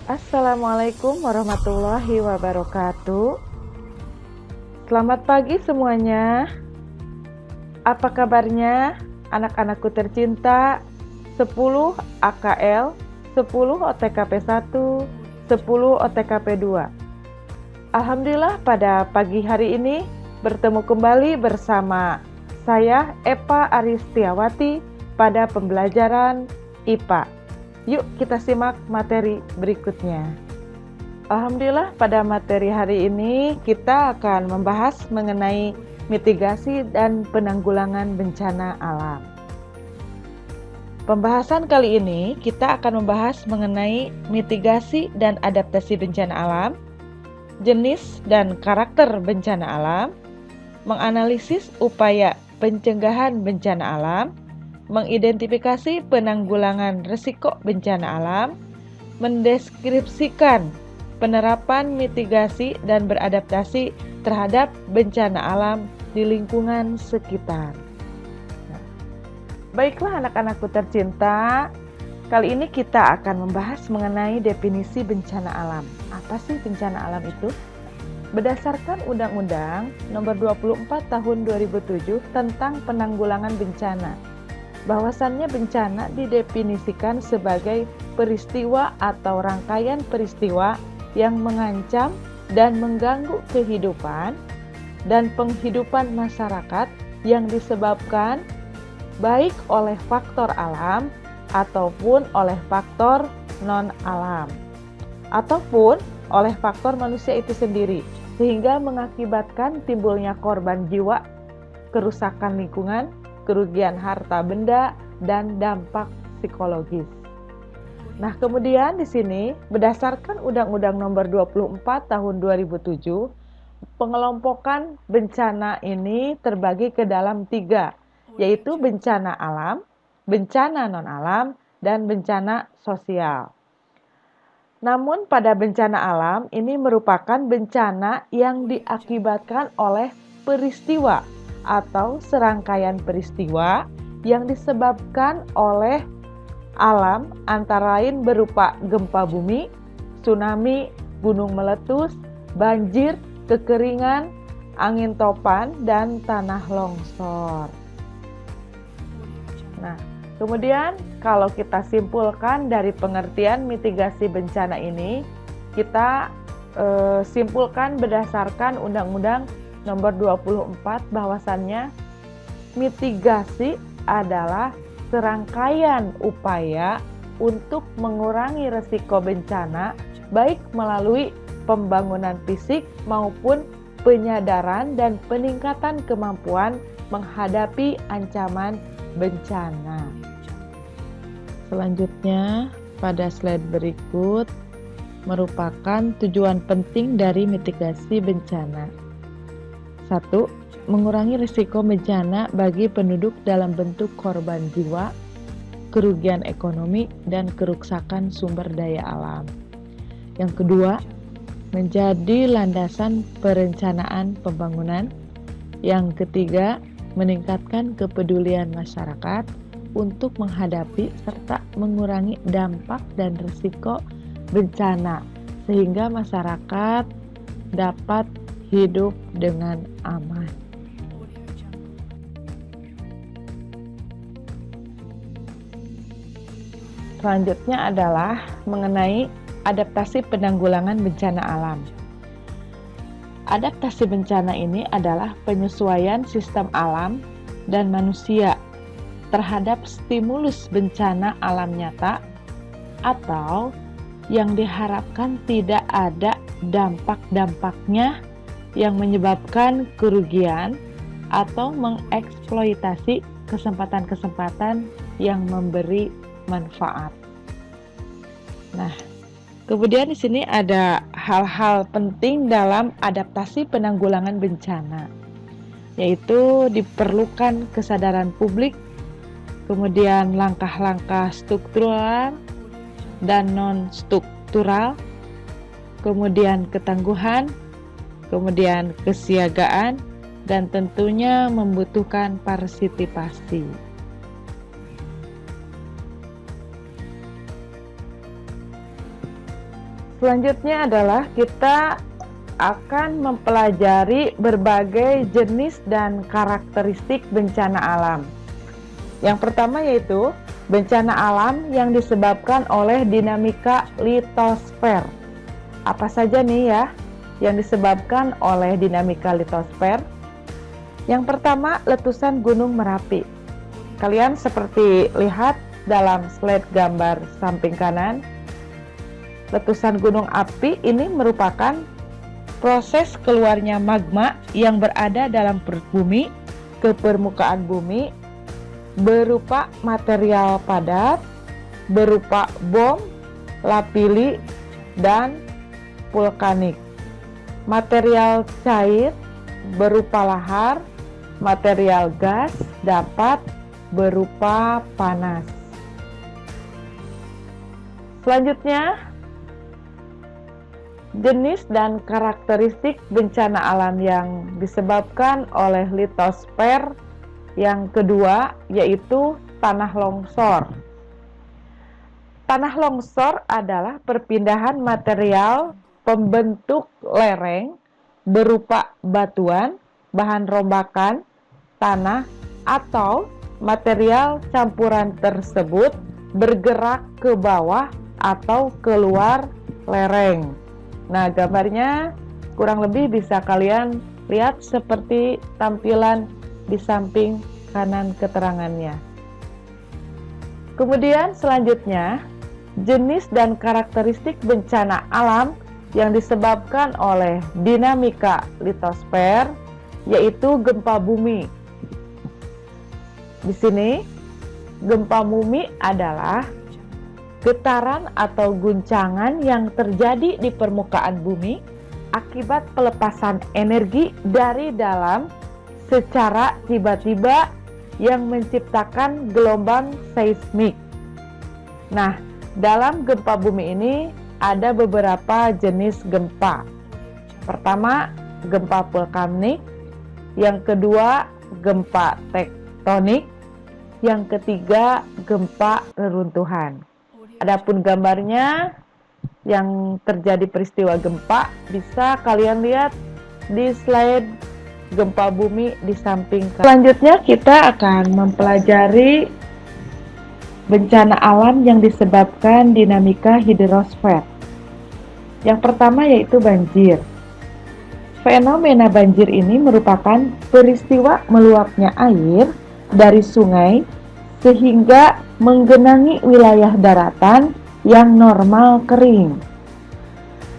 Assalamualaikum warahmatullahi wabarakatuh. Selamat pagi semuanya. Apa kabarnya anak-anakku tercinta? 10 AKL, 10 OTKP 1, 10 OTKP 2. Alhamdulillah pada pagi hari ini bertemu kembali bersama saya Epa Aristiawati pada pembelajaran IPA. Yuk kita simak materi berikutnya. Alhamdulillah pada materi hari ini kita akan membahas mengenai mitigasi dan penanggulangan bencana alam. Pembahasan kali ini kita akan membahas mengenai mitigasi dan adaptasi bencana alam, jenis dan karakter bencana alam, menganalisis upaya pencegahan bencana alam, mengidentifikasi penanggulangan risiko bencana alam, mendeskripsikan penerapan mitigasi dan beradaptasi terhadap bencana alam di lingkungan sekitar. Nah, baiklah anak-anakku tercinta, kali ini kita akan membahas mengenai definisi bencana alam. Apa sih bencana alam itu? Berdasarkan Undang-Undang Nomor 24 Tahun 2007 tentang Penanggulangan Bencana, bahwasannya bencana didefinisikan sebagai peristiwa atau rangkaian peristiwa yang mengancam dan mengganggu kehidupan dan penghidupan masyarakat yang disebabkan baik oleh faktor alam ataupun oleh faktor non-alam ataupun oleh faktor manusia itu sendiri, sehingga mengakibatkan timbulnya korban jiwa, kerusakan lingkungan, kerugian harta benda, dan dampak psikologis. Nah, kemudian di sini berdasarkan Undang-Undang Nomor 24 Tahun 2007, pengelompokan bencana ini terbagi ke dalam 3, yaitu bencana alam, bencana non-alam, dan bencana sosial. Namun pada bencana alam ini merupakan bencana yang diakibatkan oleh peristiwa atau serangkaian peristiwa yang disebabkan oleh alam, antara lain berupa gempa bumi, tsunami, gunung meletus, banjir, kekeringan, angin topan, dan tanah longsor. Nah, kemudian kalau kita simpulkan dari pengertian mitigasi bencana ini, kita simpulkan berdasarkan Undang-Undang Nomor 24 bahwasannya mitigasi adalah serangkaian upaya untuk mengurangi risiko bencana baik melalui pembangunan fisik maupun penyadaran dan peningkatan kemampuan menghadapi ancaman bencana. Selanjutnya pada slide berikut merupakan tujuan penting dari mitigasi bencana. 1. Mengurangi risiko bencana bagi penduduk dalam bentuk korban jiwa, kerugian ekonomi, dan kerusakan sumber daya alam. Yang kedua, menjadi landasan perencanaan pembangunan. Yang ketiga, meningkatkan kepedulian masyarakat untuk menghadapi serta mengurangi dampak dan risiko bencana, sehingga masyarakat dapat hidup dengan aman. Selanjutnya adalah mengenai adaptasi penanggulangan bencana alam. Adaptasi bencana ini adalah penyesuaian sistem alam dan manusia terhadap stimulus bencana alam nyata atau yang diharapkan tidak ada dampak-dampaknya yang menyebabkan kerugian atau mengeksploitasi kesempatan-kesempatan yang memberi manfaat. Nah, kemudian di sini ada hal-hal penting dalam adaptasi penanggulangan bencana, yaitu diperlukan kesadaran publik, kemudian langkah-langkah struktural dan non-struktural, kemudian ketangguhan, kemudian kesiagaan, dan tentunya membutuhkan partisipasi. Selanjutnya adalah kita akan mempelajari berbagai jenis dan karakteristik bencana alam. Yang pertama yaitu bencana alam yang disebabkan oleh dinamika litosfer. Apa saja nih ya yang disebabkan oleh dinamika litosfer? Yang pertama, letusan Gunung Merapi. Kalian seperti lihat dalam slide gambar samping kanan. Letusan gunung api ini merupakan proses keluarnya magma yang berada dalam perut bumi ke permukaan bumi berupa material padat, berupa bom, lapili, dan vulkanik. Material cair berupa lahar, material gas dapat berupa panas. Selanjutnya, jenis dan karakteristik bencana alam yang disebabkan oleh litosfer. Yang kedua yaitu tanah longsor. Tanah longsor adalah perpindahan material pembentuk lereng berupa batuan, bahan rombakan, tanah, atau material campuran tersebut bergerak ke bawah atau keluar lereng. Nah, gambarnya kurang lebih bisa kalian lihat seperti tampilan di samping kanan keterangannya. Kemudian selanjutnya, jenis dan karakteristik bencana alam yang disebabkan oleh dinamika litosfer, yaitu gempa bumi. Di sini, gempa bumi adalah getaran atau guncangan yang terjadi di permukaan bumi akibat pelepasan energi dari dalam secara tiba-tiba yang menciptakan gelombang seismik. Nah, dalam gempa bumi ini ada beberapa jenis gempa. Pertama, gempa vulkanik. Yang kedua, gempa tektonik. Yang ketiga, gempa reruntuhan. Adapun gambarnya yang terjadi peristiwa gempa bisa kalian lihat di slide gempa bumi di samping kanan. Selanjutnya kita akan mempelajari bencana alam yang disebabkan dinamika hidrosfer. Yang pertama yaitu banjir. Fenomena banjir ini merupakan peristiwa meluapnya air dari sungai sehingga menggenangi wilayah daratan yang normal kering.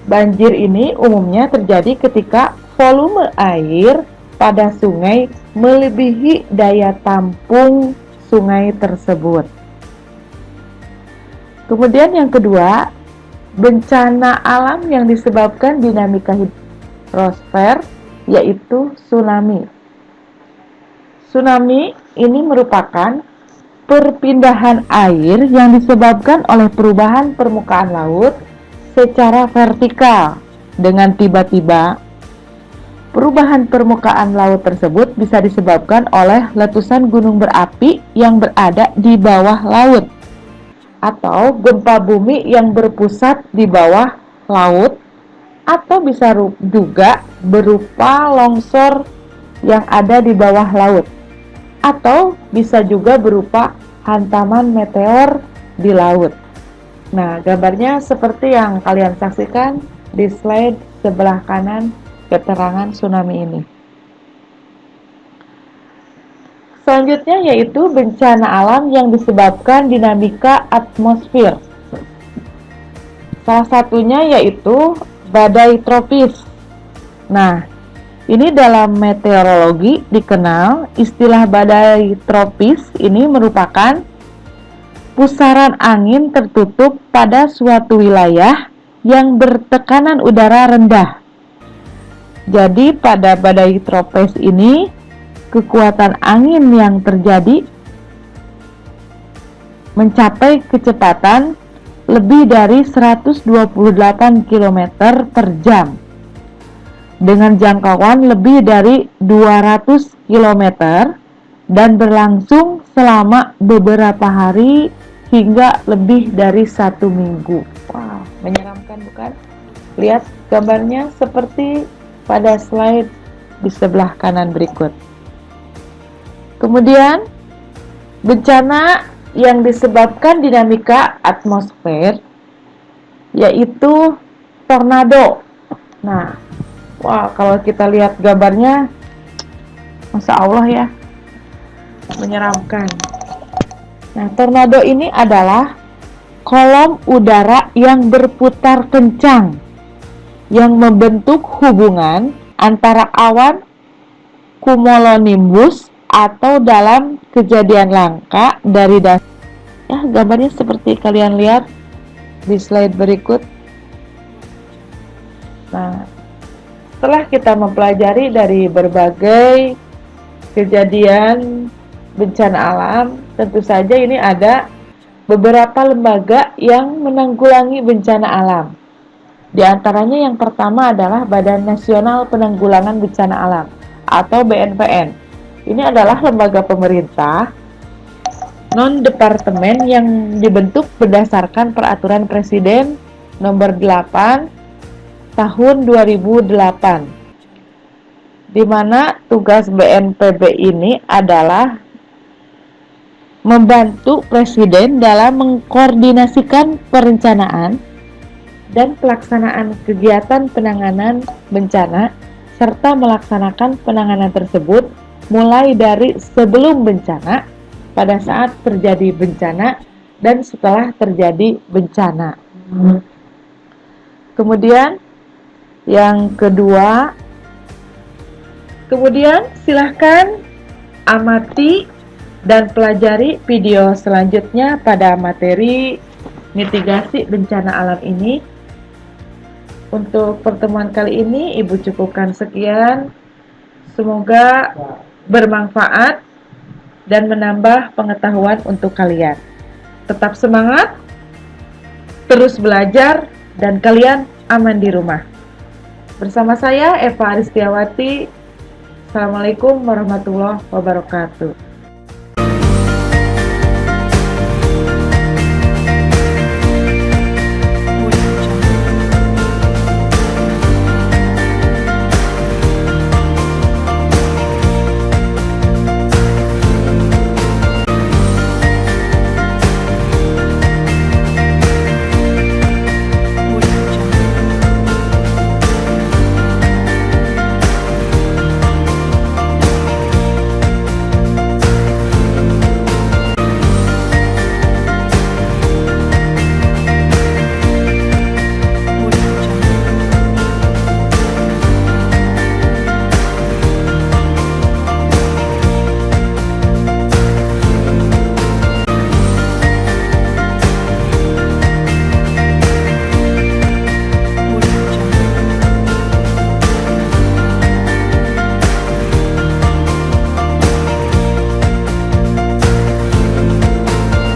Banjir ini umumnya terjadi ketika volume air pada sungai melebihi daya tampung sungai tersebut. Kemudian yang kedua, bencana alam yang disebabkan dinamika hidrosfer yaitu tsunami. Tsunami ini merupakan perpindahan air yang disebabkan oleh perubahan permukaan laut secara vertikal dengan tiba-tiba. Perubahan permukaan laut tersebut bisa disebabkan oleh letusan gunung berapi yang berada di bawah laut atau gempa bumi yang berpusat di bawah laut, atau bisa juga berupa longsor yang ada di bawah laut, atau bisa juga berupa hantaman meteor di laut. Nah, gambarnya seperti yang kalian saksikan di slide sebelah kanan keterangan tsunami ini. Selanjutnya yaitu bencana alam yang disebabkan dinamika atmosfer. Salah satunya yaitu badai tropis. Nah, ini dalam meteorologi dikenal istilah badai tropis ini merupakan pusaran angin tertutup pada suatu wilayah yang bertekanan udara rendah. Jadi pada badai tropis ini kekuatan angin yang terjadi mencapai kecepatan lebih dari 128 km per jam dengan jangkauan lebih dari 200 km dan berlangsung selama beberapa hari hingga lebih dari 1 minggu. Wow, menyeramkan Bukan, bukan. Lihat gambarnya seperti pada slide di sebelah kanan berikut. Kemudian, bencana yang disebabkan dinamika atmosfer yaitu tornado. Nah, wah, kalau kita lihat gambarnya, Masya Allah ya, menyeramkan. Nah, tornado ini adalah kolom udara yang berputar kencang yang membentuk hubungan antara awan cumulonimbus atau dalam kejadian langka dari dasar. Ya, gambarnya seperti kalian lihat di slide berikut. Nah, setelah kita mempelajari dari berbagai kejadian bencana alam, tentu saja ini ada beberapa lembaga yang menanggulangi bencana alam. Di antaranya yang pertama adalah Badan Nasional Penanggulangan Bencana Alam atau BNPN. Ini adalah lembaga pemerintah non-departemen yang dibentuk berdasarkan Peraturan Presiden Nomor 8 Tahun 2008, di mana tugas BNPB ini adalah membantu Presiden dalam mengkoordinasikan perencanaan dan pelaksanaan kegiatan penanganan bencana serta melaksanakan penanganan tersebut mulai dari sebelum bencana, pada saat terjadi bencana, dan setelah terjadi bencana. Kemudian yang kedua, silahkan amati dan pelajari video selanjutnya pada materi mitigasi bencana alam ini. Untuk pertemuan kali ini, Ibu cukupkan sekian. Semoga bermanfaat dan menambah pengetahuan untuk kalian. Tetap semangat, terus belajar, dan kalian aman di rumah. Bersama saya, Eva Aristiawati. Assalamualaikum warahmatullahi wabarakatuh.